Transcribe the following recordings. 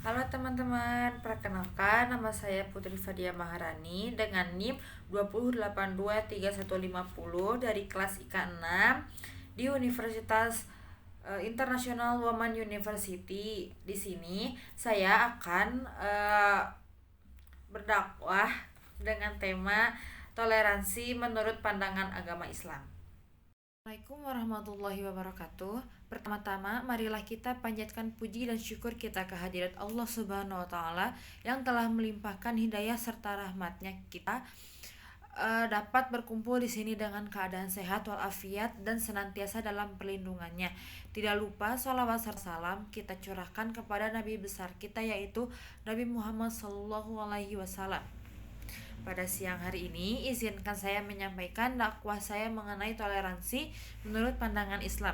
Halo teman-teman, perkenalkan nama saya Putri Fadia Maharani dengan NIM 2082350 dari kelas IK 6 di Universitas International Women University. Di sini saya akan berdakwah dengan tema toleransi menurut pandangan agama Islam. Assalamualaikum warahmatullahi wabarakatuh. Pertama-tama, marilah kita panjatkan puji dan syukur kita kehadirat Allah Subhanahu wa taala yang telah melimpahkan hidayah serta rahmatnya kita dapat berkumpul di sini dengan keadaan sehat walafiat dan senantiasa dalam perlindungannya. Tidak lupa sholawat serta salam kita curahkan kepada Nabi besar kita yaitu Nabi Muhammad SAW. Pada siang hari ini, izinkan saya menyampaikan dakwah saya mengenai toleransi menurut pandangan Islam.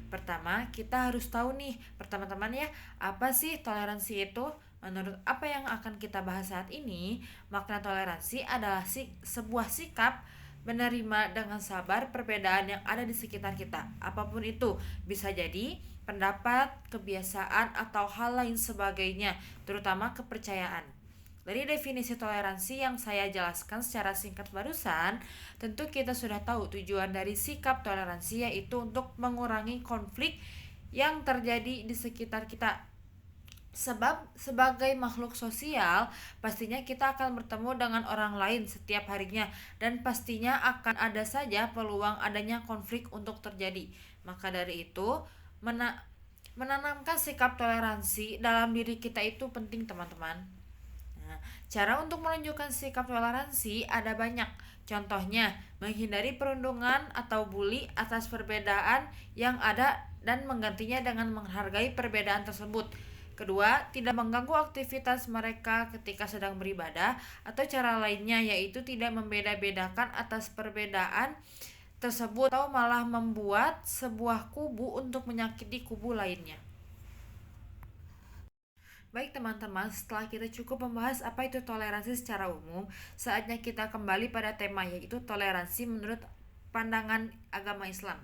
Pertama, kita harus tahu nih, teman-teman ya, apa sih toleransi itu? Menurut apa yang akan kita bahas saat ini, makna toleransi adalah sebuah sikap menerima dengan sabar perbedaan yang ada di sekitar kita. Apapun itu, bisa jadi pendapat, kebiasaan, atau hal lain sebagainya, terutama kepercayaan. Dari definisi toleransi yang saya jelaskan secara singkat barusan, tentu kita sudah tahu tujuan dari sikap toleransi yaitu untuk mengurangi konflik yang terjadi di sekitar kita. Sebab sebagai makhluk sosial, pastinya kita akan bertemu dengan orang lain setiap harinya dan pastinya akan ada saja peluang adanya konflik untuk terjadi. Maka dari itu, menanamkan sikap toleransi dalam diri kita itu penting, teman-teman. Nah, cara untuk menunjukkan sikap toleransi ada banyak. Contohnya, menghindari perundungan atau bully atas perbedaan yang ada dan menggantinya dengan menghargai perbedaan tersebut. Kedua, tidak mengganggu aktivitas mereka ketika sedang beribadah, atau cara lainnya yaitu tidak membeda-bedakan atas perbedaan tersebut atau malah membuat sebuah kubu untuk menyakiti kubu lainnya. Baik teman-teman, setelah kita cukup membahas apa itu toleransi secara umum, saatnya kita kembali pada tema yaitu toleransi menurut pandangan agama Islam.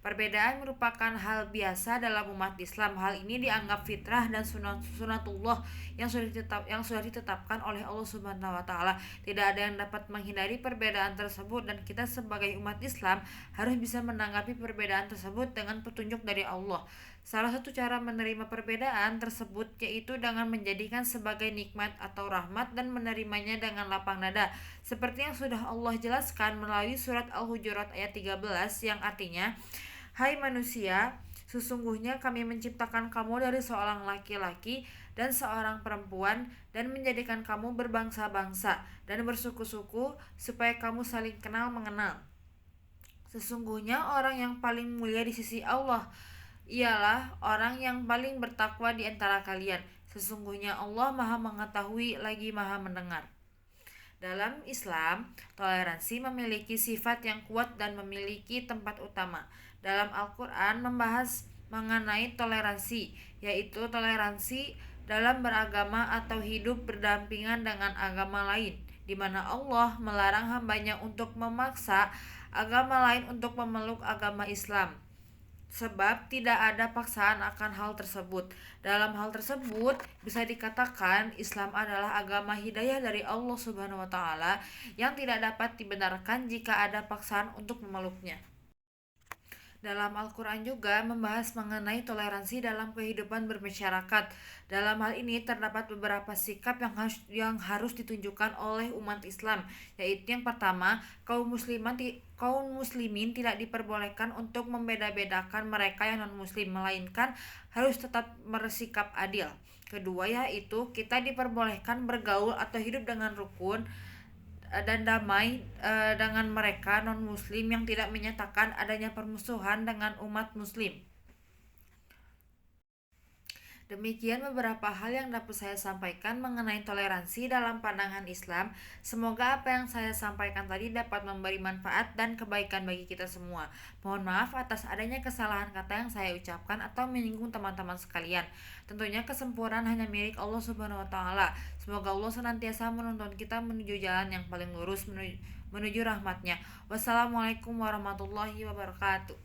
Perbedaan merupakan hal biasa dalam umat Islam. Hal ini dianggap fitrah dan sunatullah yang sudah ditetapkan oleh Allah Subhanahu wa taala. Tidak ada yang dapat menghindari perbedaan tersebut dan kita sebagai umat Islam harus bisa menanggapi perbedaan tersebut dengan petunjuk dari Allah. Salah satu cara menerima perbedaan tersebut yaitu dengan menjadikan sebagai nikmat atau rahmat dan menerimanya dengan lapang dada. Seperti yang sudah Allah jelaskan melalui surat Al-Hujurat ayat 13 yang artinya, "Hai manusia, sesungguhnya kami menciptakan kamu dari seorang laki-laki dan seorang perempuan dan menjadikan kamu berbangsa-bangsa dan bersuku-suku supaya kamu saling kenal mengenal. Sesungguhnya orang yang paling mulia di sisi Allah ialah orang yang paling bertakwa di antara kalian. Sesungguhnya Allah Maha Mengetahui lagi Maha Mendengar." Dalam Islam, toleransi memiliki sifat yang kuat dan memiliki tempat utama. Dalam Al-Quran membahas mengenai toleransi, yaitu toleransi dalam beragama atau hidup berdampingan dengan agama lain, di mana Allah melarang hambanya untuk memaksa agama lain untuk memeluk agama Islam. Sebab tidak ada paksaan akan hal tersebut. Dalam hal tersebut, bisa dikatakan Islam adalah agama hidayah dari Allah Subhanahu wa taala yang tidak dapat dibenarkan jika ada paksaan untuk memeluknya. Dalam Al-Quran juga membahas mengenai toleransi dalam kehidupan bermasyarakat. Dalam hal ini terdapat beberapa sikap yang harus ditunjukkan oleh umat Islam, yaitu yang pertama, kaum muslimin tidak diperbolehkan untuk membeda-bedakan mereka yang non-muslim, melainkan harus tetap bersikap adil. Kedua yaitu kita diperbolehkan bergaul atau hidup dengan rukun dan damai dengan mereka non-muslim yang tidak menyatakan adanya permusuhan dengan umat muslim. Demikian beberapa hal yang dapat saya sampaikan mengenai toleransi dalam pandangan Islam. Semoga apa yang saya sampaikan tadi dapat memberi manfaat dan kebaikan bagi kita semua. Mohon maaf atas adanya kesalahan kata yang saya ucapkan atau menyinggung teman-teman sekalian. Tentunya kesempurnaan hanya milik Allah Subhanahu wa taala. Semoga Allah senantiasa menuntun kita menuju jalan yang paling lurus menuju rahmatnya. Wassalamualaikum warahmatullahi wabarakatuh.